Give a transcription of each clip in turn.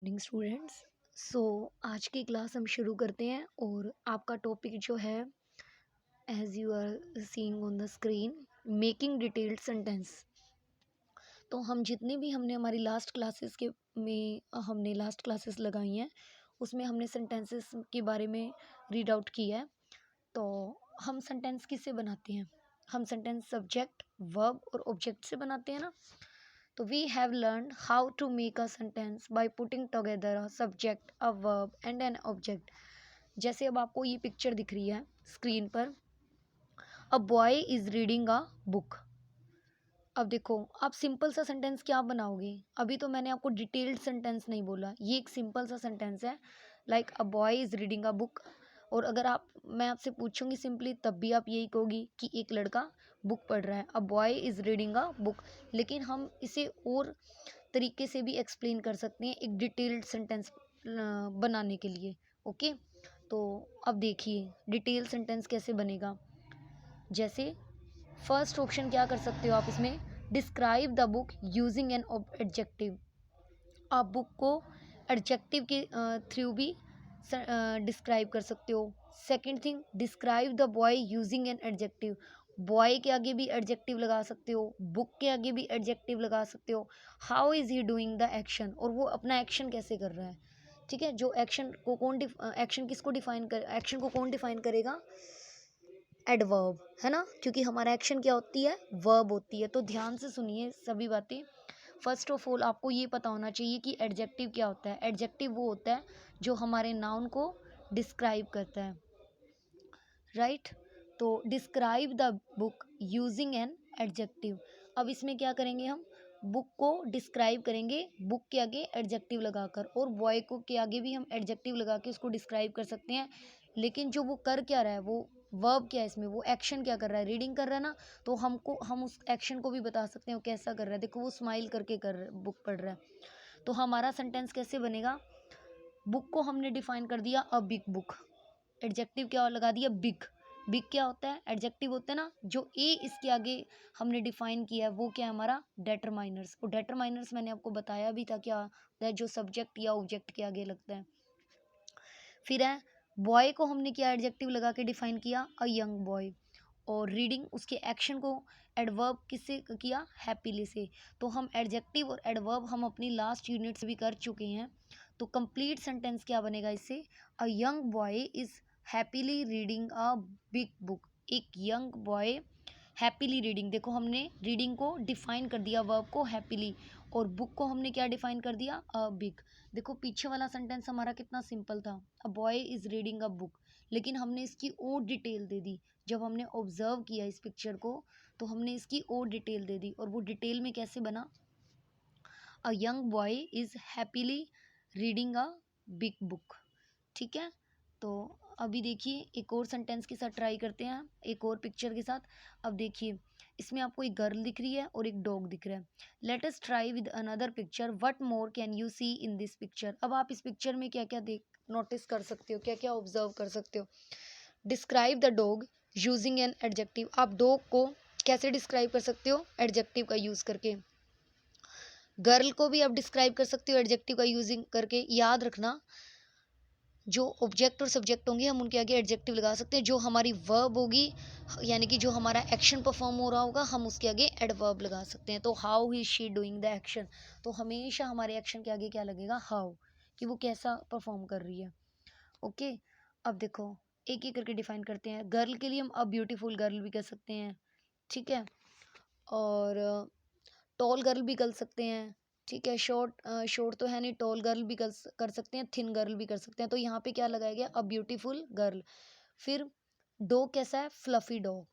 Morning students. सो आज की class हम शुरू करते हैं और आपका टॉपिक जो है as you are seeing on the screen, making detailed sentence. तो हम जितने भी हमने हमारी लास्ट क्लासेस के में हमने लास्ट क्लासेस लगाई हैं उसमें हमने सेंटेंसेस के बारे में रीड आउट किया है। तो हम सेंटेंस किससे बनाते हैं? हम सेंटेंस सब्जेक्ट, वर्ब और ऑब्जेक्ट से बनाते हैं ना। तो we have learn how to make a sentence by putting together a subject, a verb and an object. जैसे अब आपको ये पिक्चर दिख रही है स्क्रीन पर, a boy is reading a book. अब देखो, आप सिंपल सा सेंटेंस क्या बनाओगे? अभी तो मैंने आपको डिटेल्ड सेंटेंस नहीं बोला, ये एक सिंपल सा सेंटेंस है, like a boy is reading a book. और अगर आप मैं आपसे पूछूंगी सिंपली, तब भी आप यही कहोगी कि एक लड़का बुक पढ़ रहा है, a boy is reading a book. लेकिन हम इसे और तरीके से भी एक्सप्लेन कर सकते हैं एक डिटेल्ड सेंटेंस बनाने के लिए। ओके, तो अब देखिए डिटेल सेंटेंस कैसे बनेगा। जैसे फर्स्ट ऑप्शन क्या कर सकते हो आप इसमें, describe the book using an adjective. आप बुक को एडजेक्टिव के थ्रू भी डिस्क्राइब कर सकते हो। Second thing, describe the boy using an adjective. Boy के आगे भी एडजेक्टिव लगा सकते हो, बुक के आगे भी एडजेक्टिव लगा सकते हो। How is he doing the action, और वो अपना एक्शन कैसे कर रहा है। ठीक है, जो एक्शन को एक्शन किसको डिफाइन कर, एक्शन को कौन डिफाइन करेगा? एडवर्ब, है ना, क्योंकि हमारा एक्शन क्या होती है? वर्ब होती है। तो ध्यान से सुनिए सभी बातें। फर्स्ट ऑफ ऑल आपको ये पता होना चाहिए कि एडजेक्टिव क्या होता है। एडजेक्टिव वो होता है जो हमारे नाउन को डिस्क्राइब करता है, राइट। तो describe the book using an adjective. अब इसमें क्या करेंगे हम? बुक को डिस्क्राइब करेंगे बुक के आगे एडजेक्टिव लगाकर, और बॉय को के आगे भी हम एडजेक्टिव लगा के उसको डिस्क्राइब कर सकते हैं। लेकिन जो वो कर क्या रहा है, वो वर्ब क्या है इसमें, वो एक्शन क्या कर रहा है? रीडिंग कर रहा है ना। तो हम उस एक्शन को भी बता सकते हैं वो कैसा कर रहा है। देखो वो स्माइल करके बुक पढ़ रहा है। तो हमारा सेंटेंस कैसे बनेगा? बुक को हमने डिफाइन कर दिया अ बिग बुक, एडजेक्टिव क्या लगा दिया? बिग। बिग क्या होता है? एडजेक्टिव होता है ना। जो ए इसके आगे हमने डिफाइन किया है वो क्या है हमारा? डेटरमाइनर्स। और डेटरमाइनर्स मैंने आपको बताया भी था क्या होता है, जो सब्जेक्ट या ऑब्जेक्ट के आगे लगता है। फिर है बॉय को हमने क्या एडजेक्टिव लगा के डिफाइन किया? A young boy. और रीडिंग, उसके एक्शन को एडवर्ब किससे किया? हैप्पीली से। तो हम एडजेक्टिव और एडवर्ब हम अपनी लास्ट यूनिट से भी कर चुके हैं। तो कंप्लीट सेंटेंस क्या बनेगा इससे? A young boy is happily reading a big book. एक यंग बॉय हैप्पीली रीडिंग, देखो हमने रीडिंग को डिफाइन कर दिया, वर्ब को हैप्पीली, और बुक को हमने क्या डिफाइन कर दिया? A big. देखो पीछे वाला सेंटेंस हमारा कितना सिंपल था, a boy is reading a book. लेकिन हमने इसकी और डिटेल दे दी। जब हमने ऑब्जर्व किया इस पिक्चर को तो हमने इसकी और डिटेल दे दी, और वो डिटेल में कैसे बना? A young boy is happily reading a big book. ठीक है, तो अभी देखिए एक और सेंटेंस के साथ ट्राई करते हैं, एक और पिक्चर के साथ। अब देखिए इसमें आपको एक गर्ल दिख रही है और एक डॉग दिख रहा है। Let us try with another picture, what more can you see in this picture. अब आप इस पिक्चर में क्या क्या देख नोटिस कर सकते हो, क्या क्या ऑब्जर्व कर सकते हो? Describe the dog using an adjective. आप डॉग को कैसे डिस्क्राइब कर सकते हो? एडजेक्टिव का यूज करके। गर्ल को भी आप डिस्क्राइब कर सकते हो एडजेक्टिव का यूजिंग करके। याद रखना, जो ऑब्जेक्ट और सब्जेक्ट होंगे हम उनके आगे एडजेक्टिव लगा सकते हैं। जो हमारी वर्ब होगी, यानी कि जो हमारा एक्शन परफॉर्म हो रहा होगा, हम उसके आगे एडवर्ब लगा सकते हैं। तो how he she doing the action, तो हमेशा हमारे एक्शन के आगे क्या लगेगा? हाउ, कि वो कैसा परफॉर्म कर रही है। ओके, अब देखो एक एक करके डिफाइन करते हैं। गर्ल के लिए हम अ ब्यूटीफुल गर्ल भी कर सकते हैं, ठीक है। और टॉल गर्ल भी कर सकते हैं, ठीक है। शॉर्ट शॉर्ट तो है नहीं, टॉल गर्ल भी कर सकते हैं, थिन गर्ल भी कर सकते हैं। तो यहाँ पे क्या लगाया गया? अ ब्यूटीफुल गर्ल। फिर डॉग कैसा है? फ्लफी डॉग,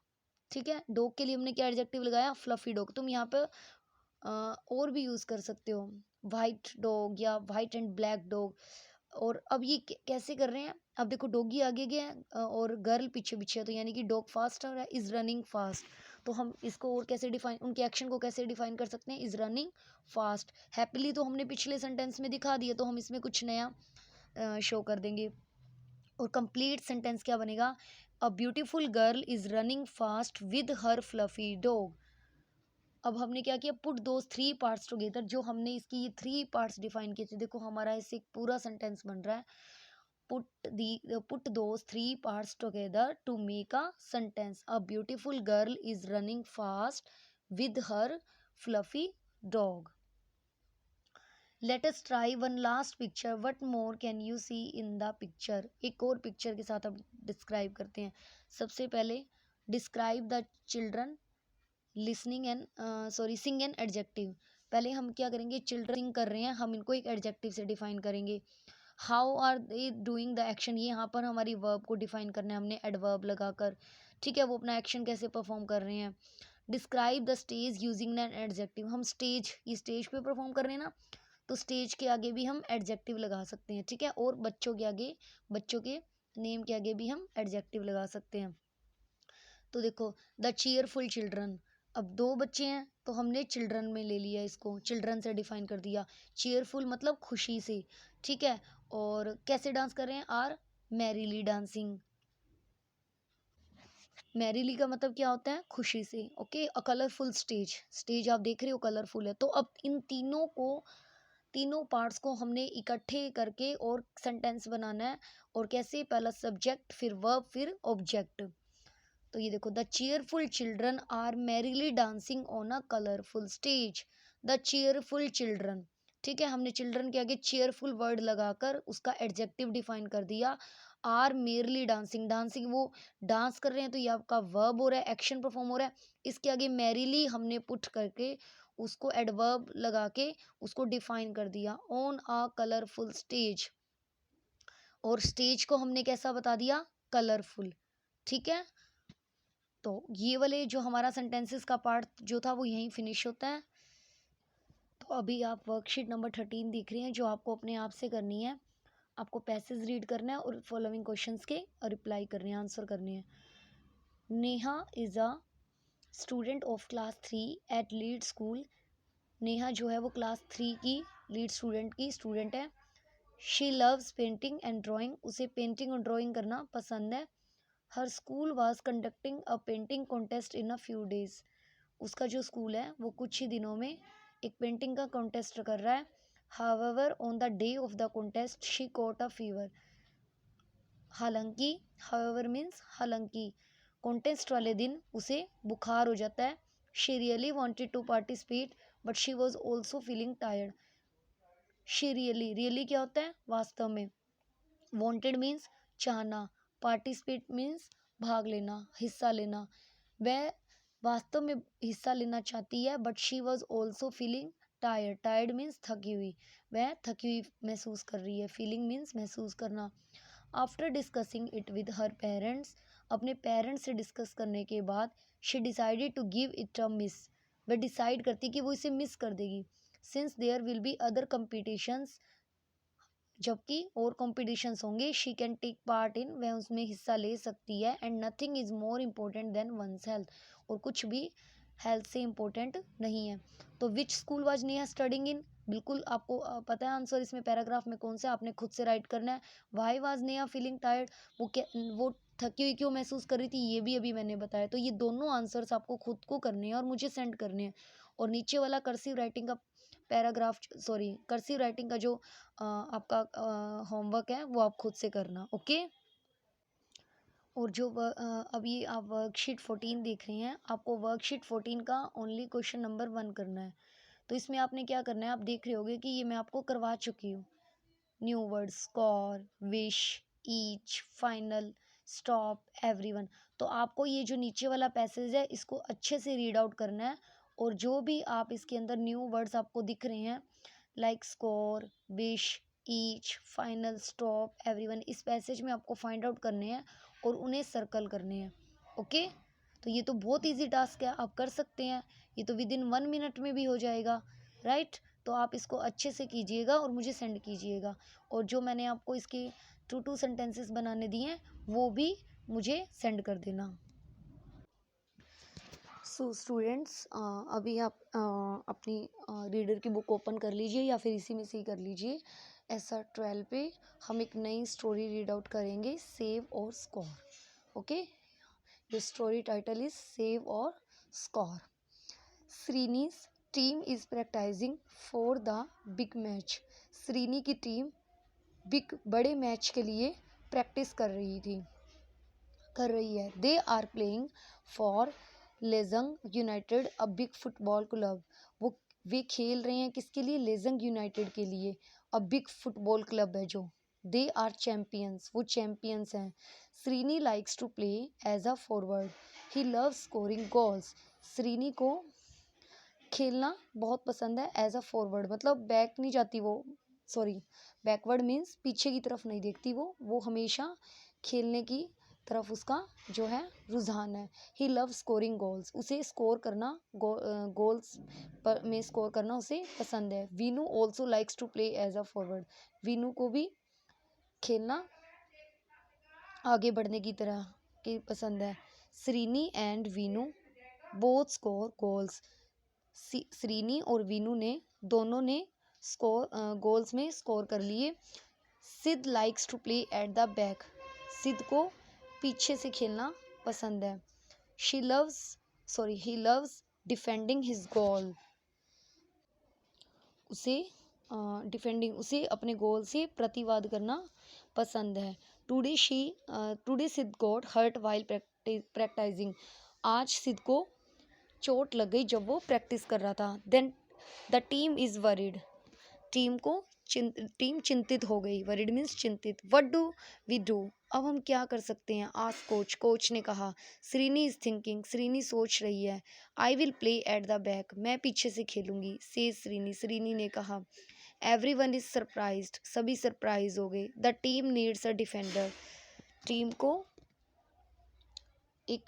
ठीक है। डॉग के लिए हमने क्या एडजेक्टिव लगाया? Fluffy dog. तुम यहाँ पे और भी यूज़ कर सकते हो, वाइट डॉग या वाइट एंड ब्लैक डॉग। और अब ये कैसे कर रहे हैं? अब देखो डॉगी आगे गया है और गर्ल पीछे पीछे है, तो यानी कि डॉग फास्ट है, इज रनिंग फास्ट। तो हम इसको और कैसे डिफाइन, उनके एक्शन को कैसे डिफाइन कर सकते हैं? Is running fast. हैप्पीली तो हमने पिछले सेंटेंस में दिखा दिया, तो हम इसमें कुछ नया शो कर देंगे। और कंप्लीट सेंटेंस क्या बनेगा? अ beautiful girl is running fast with her fluffy dog. अब हमने क्या किया, पुट दोज 3 पार्ट्स टुगेदर, जो हमने इसकी ये 3 पार्ट्स डिफाइन किए थे, देखो हमारा इससे एक पूरा सेंटेंस बन रहा है। Put those 3 parts together to make a sentence. A beautiful girl is running fast with her fluffy dog. Let us try one last picture, what more can you see in the picture. एक और picture के साथ हम describe करते हैं। सबसे पहले describe the children listening and Singh an adjective. पहले हम क्या करेंगे, चिल्ड्रन सिंग कर रहे हैं, हम इनको एक एडजेक्टिव से डिफाइन करेंगे। How are they doing the action, ये यहाँ पर हमारी वर्ब को डिफाइन करना है हमने एडवर्ब लगाकर, ठीक है, वो अपना एक्शन कैसे परफॉर्म कर रहे हैं। Describe the stage using an adjective, हम स्टेज, ये स्टेज पे परफॉर्म कर रहे हैं ना, तो स्टेज के आगे भी हम एडजेक्टिव लगा सकते हैं, ठीक है, और बच्चों के आगे, बच्चों के नेम के आगे भी हम एडजेक्टिव लगा सकते हैं। तो देखो, द चीयरफुल चिल्ड्रन, अब दो बच्चे हैं तो हमने चिल्ड्रन में ले लिया, इसको चिल्ड्रन से डिफाइन कर दिया। चीयरफुल मतलब खुशी से, ठीक है, और कैसे डांस कर रहे हैं, आर मैरीली डांसिंग। मैरीली का मतलब क्या होता है, खुशी से, ओके। अ कलरफुल स्टेज, स्टेज आप देख रहे हो कलरफुल है। तो अब इन तीनों को, तीनों पार्ट्स को हमने इकट्ठे करके और सेंटेंस बनाना है। और कैसे, पहला सब्जेक्ट, फिर वर्ब, फिर ऑब्जेक्ट। तो ये देखो, the cheerful children are merrily dancing on a colourful stage. The cheerful children, ठीक है, हमने चिल्ड्रन के आगे चीयरफुल वर्ड लगाकर उसका एडजेक्टिव डिफाइन कर दिया। आर मेरली डांसिंग, डांसिंग वो डांस कर रहे हैं, तो ये आपका वर्ब हो रहा है, एक्शन परफॉर्म हो रहा है। इसके आगे मैरीली हमने पुट करके उसको एडवर्ब लगा के उसको डिफाइन कर दिया, ऑन अ कलरफुल स्टेज। और स्टेज को हमने कैसा बता दिया, कलरफुल, ठीक है। तो ये वाले जो हमारा सेंटेंसेस का पार्ट जो था वो यहीं फिनिश होता है। तो अभी आप वर्कशीट नंबर 13 देख रहे हैं, जो आपको अपने आप से करनी है। आपको पैसेज रीड करना है और फॉलोइंग क्वेश्चंस के रिप्लाई करने हैं, आंसर करने हैं। Neha is a student of class 3 at lead school. Neha जो है वो क्लास 3 की लीड स्टूडेंट की स्टूडेंट है। She loves painting and drawing, उसे पेंटिंग और ड्राइंग करना पसंद है। Her school was conducting a painting contest in a few days, उसका जो स्कूल है वो कुछ ही दिनों में एक पेंटिंग का कॉन्टेस्ट कर रहा है। However on the day of the contest she caught a fever, हालांकि, हाउएवर मीन्स हालांकि, कॉन्टेस्ट वाले दिन उसे बुखार हो जाता है। She really wanted to participate but she was also feeling tired. She really, really क्या होता है, वास्तव में। वांटेड मीन्स चाहना, पार्टिसिपेट मीन्स भाग लेना, हिस्सा लेना। वह वास्तव में हिस्सा लेना चाहती है, but she was also feeling tired, tired means थकी हुई, वह थकी हुई महसूस कर रही है। फीलिंग मीन्स महसूस करना। After discussing it with her parents, अपने पेरेंट्स से डिस्कस करने के बाद, she decided to give it a miss, वह डिसाइड करती कि वो इसे मिस कर देगी। Since there will be other competitions, जबकि और कॉम्पिटिशन्स होंगे, she can take part in, वह उसमें हिस्सा ले सकती है। And nothing is more important than one's health, और कुछ भी हेल्थ से इम्पोर्टेंट नहीं है। तो which school was Neha studying in, बिल्कुल आपको पता है आंसर, इसमें पैराग्राफ में कौन सा आपने खुद से राइट करना है। Why was Neha feeling tired, वो थकी हुई क्यों महसूस कर रही थी, ये भी अभी मैंने बताया। तो ये दोनों आंसर्स आपको खुद को करने हैं और मुझे सेंड करने हैं। और नीचे वाला कर्सिव राइटिंग का पैराग्राफ, सॉरी कर्सिव राइटिंग का जो आपका होमवर्क है वो आप खुद से करना, ओके। और जो अभी आप वर्कशीट 14 देख रहे हैं, आपको वर्कशीट 14 का ओनली क्वेश्चन नंबर 1 करना है। तो इसमें आपने क्या करना है, आप देख रहे होगे कि ये मैं आपको करवा चुकी हूँ। New word, score, wish, each, final, stop, everyone. तो आपको ये जो नीचे वाला पैसेज है इसको अच्छे से रीड आउट करना है। और जो भी आप इसके अंदर न्यू वर्ड्स आपको दिख रहे हैं, like score, wish, each, final, stop, everyone, इस पैसेज में आपको फाइंड आउट करने हैं और उन्हें सर्कल करने हैं, ओके। तो ये तो बहुत इजी टास्क है, आप कर सकते हैं। ये तो विद इन 1 मिनट में भी हो जाएगा, राइट। तो आप इसको अच्छे से कीजिएगा और मुझे सेंड कीजिएगा। और जो मैंने आपको इसके 2 सेंटेंसेस बनाने दिए हैं वो भी मुझे सेंड कर देना। सो स्टूडेंट्स, अभी आप अपनी रीडर की बुक ओपन कर लीजिए या फिर इसी में से ही कर लीजिए। ऐसा 12 पे हम एक नई स्टोरी रीड आउट करेंगे, save or score, okay. The story title is save or score. श्रीनी's team is practising for the big match. Srini की टीम बड़े मैच के लिए प्रैक्टिस कर रही है। दे आर प्लेइंग फॉर लेजंग united a big football club. वे खेल रहे हैं किसके लिए? लेजंग यूनाइटेड के लिए। अ बिग फुटबॉल क्लब है जो। दे आर चैंपियंस, वो चैंपियंस हैं। Srini likes to play as a forward. He loves scoring goals. Srini को खेलना बहुत पसंद है एज अ फॉरवर्ड, मतलब बैक नहीं जाती वो, सॉरी बैकवर्ड मीन्स पीछे की तरफ नहीं देखती वो हमेशा खेलने की तरफ उसका जो है रुझान है। ही लव स्कोरिंग गोल्स, उसे स्कोर करना गोल्स पर में स्कोर करना उसे पसंद है। Veenu also likes to play as a forward. Veenu को भी खेलना आगे बढ़ने की तरह की पसंद है। Srini and Veenu both score goals. Srini और वीनू ने दोनों ने गोल्स में स्कोर कर लिए। Sid likes to play at the back. Sid को पीछे से खेलना पसंद है। He loves defending his goal. उसे अपने गोल से प्रतिवाद करना पसंद है। Today Sid got hurt while practising. आज सिद को चोट लग गई जब वो प्रैक्टिस कर रहा था। Then the team is worried. Team चिंतित हो गई। वरीड मीन्स चिंतित। What do we do? अब हम क्या कर सकते हैं? आस्क कोच ने कहा। श्रीनी इज थिंकिंग, श्रीनी सोच रही है। I will play at the back, मैं पीछे से खेलूंगी। सेज श्रीनी ने कहा। एवरीवन इज सरप्राइज्ड, सभी सरप्राइज हो गए। The team needs a defender, team को एक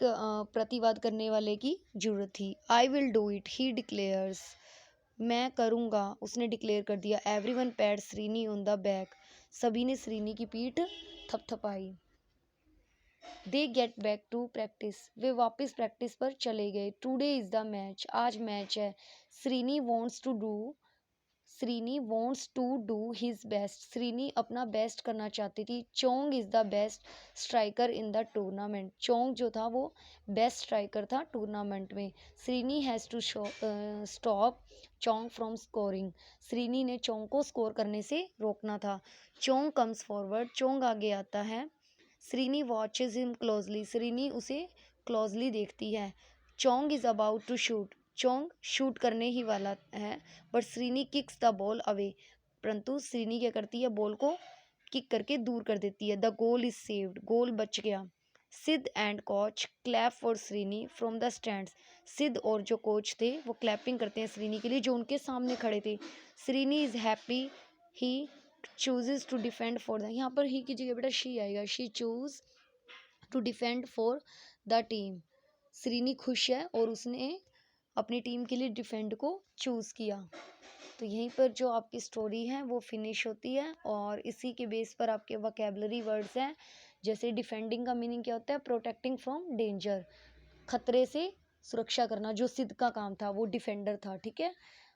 प्रतिवाद करने वाले की जरूरत थी। I will do it, he declares, मैं करूँगा, उसने डिक्लेयर कर दिया। Everyone pat Srini on the back, सभी ने श्रीनी की पीठ थपथपाई। They get back to practice, वे वापस प्रैक्टिस पर चले गए। टुडे इज द मैच, आज मैच है। Srini wants to do his best, Srini अपना बेस्ट करना चाहती थी। Chong is the best striker in the tournament, Chong जो था वो बेस्ट स्ट्राइकर था टूर्नामेंट में। Srini has to stop Chong from scoring, Srini ने चोंग को स्कोर करने से रोकना था। चोंग कम्स फॉरवर्ड, चोंग आगे आता है। Srini watches him closely, Srini उसे क्लोजली देखती है। Chong is about to shoot, Chong shoot करने ही वाला है। But Srini kicks the ball away, परंतु श्रीनी क्या करती है? बॉल को किक करके दूर कर देती है। The goal is saved, goal बच गया। Sid and coach clap for Srini from the stands, Sid और जो कोच थे वो क्लैपिंग करते हैं श्रीनी के लिए जो उनके सामने खड़े थे। Srini is happy, he chooses to defend for the, यहाँ पर ही की जगह बेटा शी आएगा। She choose to defend for the team, Srini खुश है और उसने अपनी टीम के लिए डिफेंड को चूज़ किया। तो यहीं पर जो आपकी स्टोरी है वो फिनिश होती है और इसी के बेस पर आपके वोकैबुलरी वर्ड्स हैं। जैसे डिफेंडिंग का मीनिंग क्या होता है? प्रोटेक्टिंग फ्रॉम डेंजर, खतरे से सुरक्षा करना, जो सिद्ध का काम था वो डिफेंडर था, ठीक है।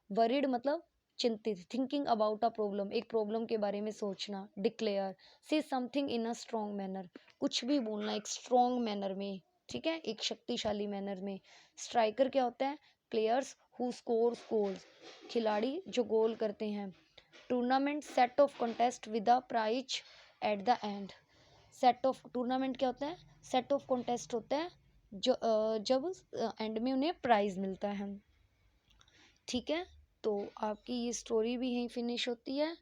वरीड मतलब चिंतित। थिंकिंग अबाउट अ प्रॉब्लम, एक प्रॉब्लम के बारे में सोचना। डिक्लेयर, से something in a strong manner, कुछ भी बोलना एक स्ट्रॉन्ग मैनर में, ठीक है, एक शक्तिशाली मैनर में। स्ट्राइकर क्या होता है? प्लेयर्स हु स्कोर गोल्स, खिलाड़ी जो गोल करते हैं। Tournament, set of contest with a prize at the end, set of tournament क्या होता है? सेट ऑफ कॉन्टेस्ट होता है जो जब एंड में उन्हें प्राइज मिलता है, ठीक है। तो आपकी ये स्टोरी भी यहीं फिनिश होती है।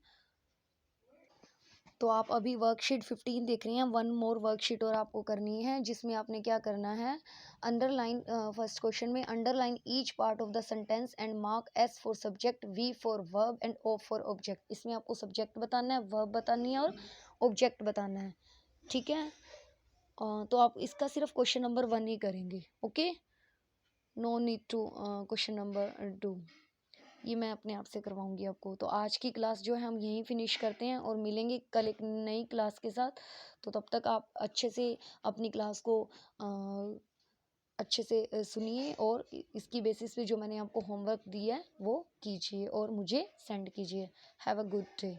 तो आप अभी वर्कशीट 15 देख रही हैं। वन मोर वर्कशीट और आपको करनी है जिसमें आपने क्या करना है? अंडरलाइन, फर्स्ट क्वेश्चन में underline each part of the sentence and mark S for subject, V for verb and O for object. इसमें आपको सब्जेक्ट बताना है, वर्ब बतानी है और ऑब्जेक्ट बताना है, ठीक है। तो आप इसका सिर्फ क्वेश्चन नंबर 1 ही करेंगे, okay. No need to question number 2, ये मैं अपने आप से करवाऊंगी आपको। तो आज की क्लास जो है हम यहीं फिनिश करते हैं और मिलेंगे कल एक नई क्लास के साथ। तो तब तक आप अच्छे से अपनी क्लास को अच्छे से सुनिए और इसकी बेसिस पे जो मैंने आपको होमवर्क दिया है वो कीजिए और मुझे सेंड कीजिए। Have a good day.